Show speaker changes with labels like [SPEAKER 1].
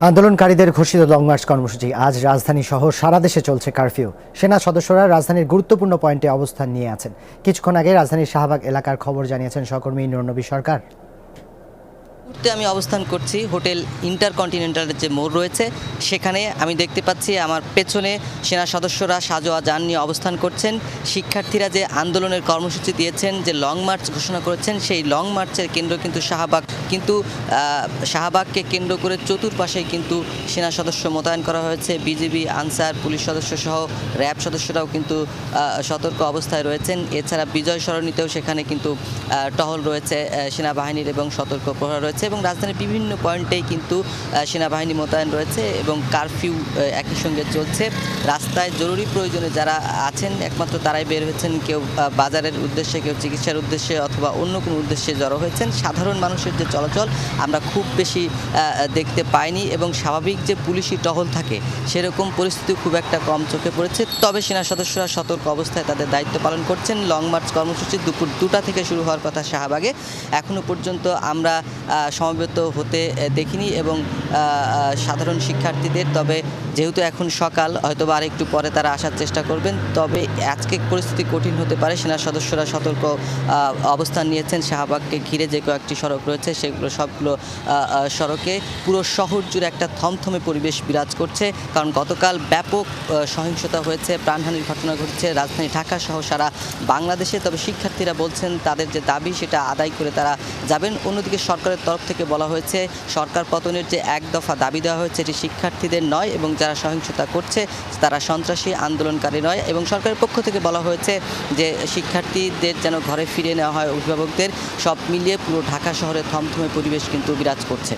[SPEAKER 1] আন্দোলনকারীদের ঘোষিত long March কর্মসূচি আজ রাজধানী সহ সারা দেশে চলছে কারফিউ। সেনা সদস্যরা রাজধানীর গুরুত্বপূর্ণ পয়েন্টে অবস্থান নিয়ে আছেন। কিছুক্ষণ আগে রাজধানীর শাহবাগ এলাকার খবর জানিয়েছেন সহকর্মী নুরনবী সরকার।
[SPEAKER 2] আমি অবস্থান করছি হোটেল ইন্টারকন্টিনেন্টালের যে মোড় রয়েছে সেখানে। আমি দেখতে পাচ্ছি আমার পেছনে সেনা সদস্যরা সাজোয়া যান নিয়ে অবস্থান করছেন। শিক্ষার্থীরা যে আন্দোলনের কর্মসূচি দিয়েছেন, যে লং মার্চ ঘোষণা করেছেন, সেই লং মার্চের কেন্দ্র কিন্তু শাহবাগ। কিন্তু শাহবাগকে কেন্দ্র করে চতুর্পাশেই কিন্তু সেনা সদস্য মোতায়েন করা হয়েছে। বিজিবি, আনসার, পুলিশ সদস্য সহ র্যাব সদস্যরাও কিন্তু সতর্ক অবস্থায় রয়েছেন। এছাড়া বিজয় সরণিতেও সেখানে কিন্তু টহল রয়েছে সেনাবাহিনীর এবং সতর্ক প্রহরা রয়েছে, এবং রাজধানীর বিভিন্ন পয়েন্টেই কিন্তু সেনাবাহিনী মোতায়েন রয়েছে এবং কারফিউ একই সঙ্গে চলছে। রাস্তায় জরুরি প্রয়োজনে যারা আছেন একমাত্র তারাই বের হয়েছেন। কেউ বাজারের উদ্দেশ্যে, কেউ চিকিৎসার উদ্দেশ্যে অথবা অন্য কোনো উদ্দেশ্যে জড়ো হয়েছেন। সাধারণ মানুষের যে চলাচল আমরা খুব বেশি দেখতে পাইনি, এবং স্বাভাবিক যে পুলিশি টহল থাকে সেরকম পরিস্থিতি খুব একটা কম চোখে পড়েছে। তবে সেনা সদস্যরা সতর্ক অবস্থায় তাদের দায়িত্ব পালন করছেন। লং মার্চ কর্মসূচি দুপুর 2টা থেকে শুরু হওয়ার কথা শাহবাগে। এখনও পর্যন্ত আমরা সমবেত হতে দেখিনি এবং সাধারণ শিক্ষার্থীদের। তবে যেহেতু এখন সকাল, হয়তো বা আরেকটু পরে তারা আসার চেষ্টা করবেন। তবে আজকে পরিস্থিতি কঠিন হতে পারে। সেনা সদস্যরা সতর্ক অবস্থান নিয়েছেন। শাহবাগকে ঘিরে যে কয়েকটি সড়ক রয়েছে সেগুলো সবগুলো সড়কে পুরো শহর জুড়ে একটা থমথমে পরিবেশ বিরাজ করছে। কারণ গতকাল ব্যাপক সহিংসতা হয়েছে, প্রাণহানির ঘটনা ঘটছে রাজধানী ঢাকা সহ সারা বাংলাদেশে। তবে শিক্ষার্থীরা বলছেন তাদের যে দাবি সেটা আদায় করে তারা যাবেন। অন্যদিকে সরকারের তরফ থেকে বলা হয়েছে সরকার পতনের যে এক দফা দাবি দেওয়া হয়েছে এটি শিক্ষার্থীদের নয়, এবং যারা সহিংসতা করছে তারা সন্ত্রাসী আন্দোলনকারী নয়। এবং সরকারের পক্ষ থেকে বলা হয়েছে যে শিক্ষার্থীদের যেন ঘরে ফিরিয়ে নেওয়া হয়, অভিভাবকদের। সব মিলিয়ে পুরো ঢাকা শহরে থমথমে পরিবেশ কিন্তু বিরাজ করছে।